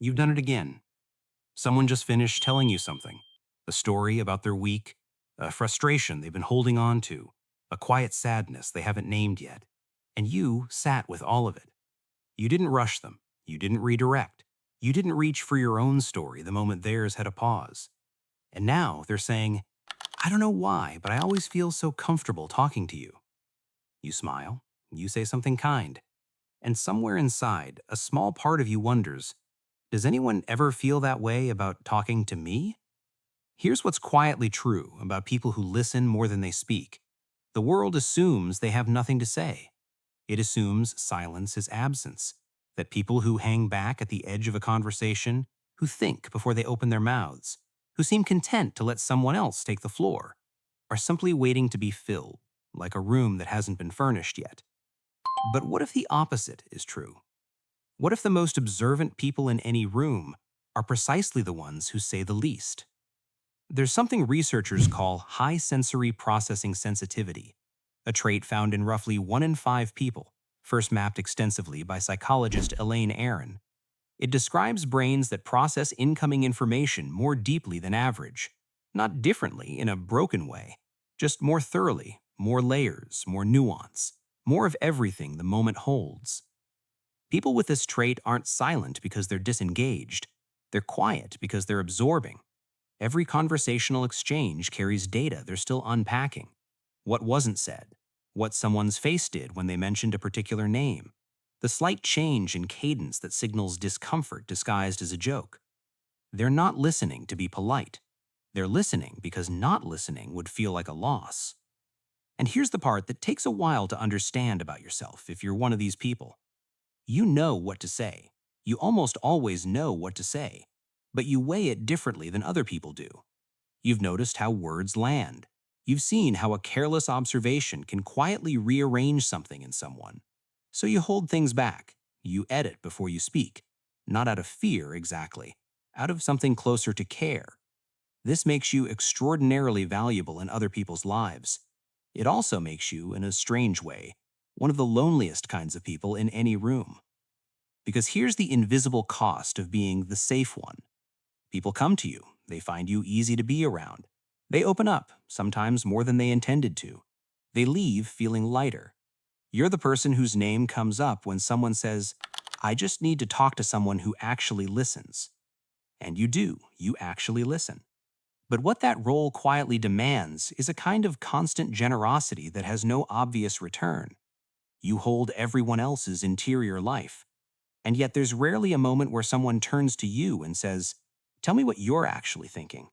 You've done it again. Someone just finished telling you something. A story about their week, a frustration they've been holding on to, a quiet sadness they haven't named yet. And you sat with all of it. You didn't rush them. You didn't redirect. You didn't reach for your own story the moment theirs had a pause. And now they're saying, I don't know why, but I always feel so comfortable talking to you. You smile. You say something kind. And somewhere inside, a small part of you wonders, does anyone ever feel that way about talking to me? Here's what's quietly true about people who listen more than they speak. The world assumes they have nothing to say. It assumes silence is absence, that people who hang back at the edge of a conversation, who think before they open their mouths, who seem content to let someone else take the floor, are simply waiting to be filled, like a room that hasn't been furnished yet. But what if the opposite is true? What if the most observant people in any room are precisely the ones who say the least? There's something researchers call high sensory processing sensitivity, a trait found in roughly 1 in 5 people, first mapped extensively by psychologist Elaine Aron. It describes brains that process incoming information more deeply than average, not differently in a broken way, just more thoroughly, more layers, more nuance, more of everything the moment holds. People with this trait aren't silent because they're disengaged. They're quiet because they're absorbing. Every conversational exchange carries data they're still unpacking. What wasn't said, what someone's face did when they mentioned a particular name, the slight change in cadence that signals discomfort disguised as a joke. They're not listening to be polite. They're listening because not listening would feel like a loss. And here's the part that takes a while to understand about yourself if you're one of these people. You know what to say. You almost always know what to say, but you weigh it differently than other people do. You've noticed how words land. You've seen how a careless observation can quietly rearrange something in someone. So you hold things back. You edit before you speak. Not out of fear, exactly. Out of something closer to care. This makes you extraordinarily valuable in other people's lives. It also makes you, in a strange way, one of the loneliest kinds of people in any room. Because here's the invisible cost of being the safe one. People come to you. They find you easy to be around. They open up, sometimes more than they intended to. They leave feeling lighter. You're the person whose name comes up when someone says, I just need to talk to someone who actually listens. And you do. You actually listen. But what that role quietly demands is a kind of constant generosity that has no obvious return. You hold everyone else's interior life. And yet there's rarely a moment where someone turns to you and says, tell me what you're actually thinking.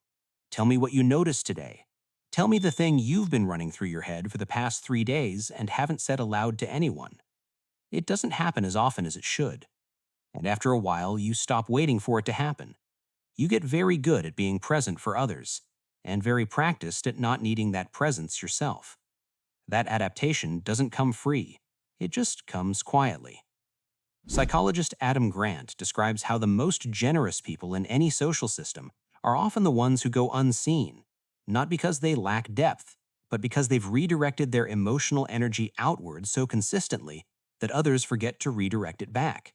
Tell me what you noticed today. Tell me the thing you've been running through your head for the past 3 days and haven't said aloud to anyone. It doesn't happen as often as it should. And after a while, you stop waiting for it to happen. You get very good at being present for others, and very practiced at not needing that presence yourself. That adaptation doesn't come free. It just comes quietly. Psychologist Adam Grant describes how the most generous people in any social system are often the ones who go unseen, not because they lack depth, but because they've redirected their emotional energy outward so consistently that others forget to redirect it back.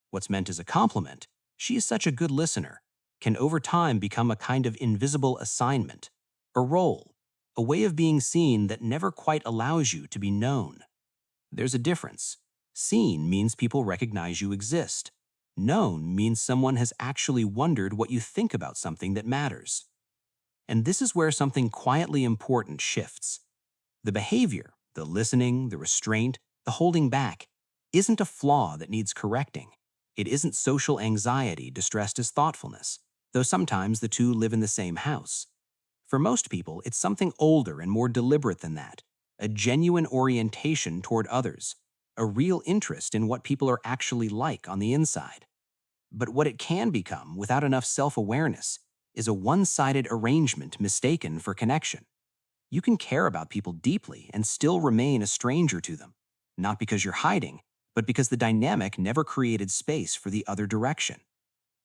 What's meant as a compliment, she is such a good listener, can over time become a kind of invisible assignment, a role, a way of being seen that never quite allows you to be known. There's a difference. Seen means people recognize you exist. Known means someone has actually wondered what you think about something that matters. And this is where something quietly important shifts. The behavior, the listening, the restraint, the holding back, isn't a flaw that needs correcting. It isn't social anxiety disguised as thoughtfulness, though sometimes the two live in the same house. For most people, it's something older and more deliberate than that, a genuine orientation toward others, a real interest in what people are actually like on the inside. But what it can become without enough self-awareness is a one-sided arrangement mistaken for connection. You can care about people deeply and still remain a stranger to them, not because you're hiding, but because the dynamic never created space for the other direction.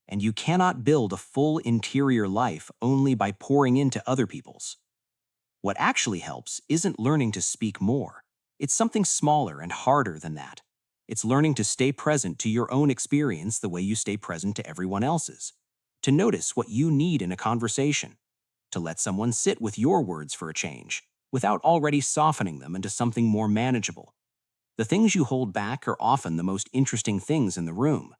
And you cannot build a full interior life only by pouring into other people's. What actually helps isn't learning to speak more. It's something smaller and harder than that. It's learning to stay present to your own experience the way you stay present to everyone else's. To notice what you need in a conversation. To let someone sit with your words for a change, without already softening them into something more manageable. The things you hold back are often the most interesting things in the room.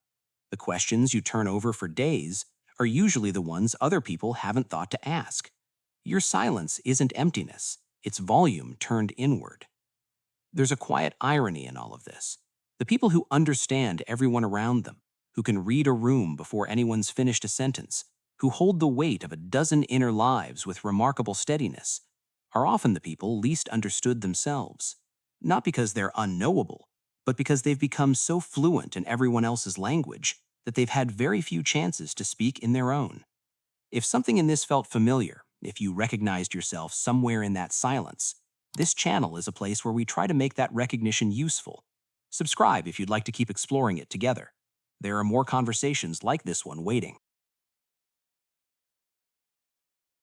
The questions you turn over for days are usually the ones other people haven't thought to ask. Your silence isn't emptiness, it's volume turned inward. There's a quiet irony in all of this. The people who understand everyone around them, who can read a room before anyone's finished a sentence, who hold the weight of a dozen inner lives with remarkable steadiness, are often the people least understood themselves. Not because they're unknowable, but because they've become so fluent in everyone else's language that they've had very few chances to speak in their own. If something in this felt familiar, if you recognized yourself somewhere in that silence, this channel is a place where we try to make that recognition useful. Subscribe if you'd like to keep exploring it together. There are more conversations like this one waiting.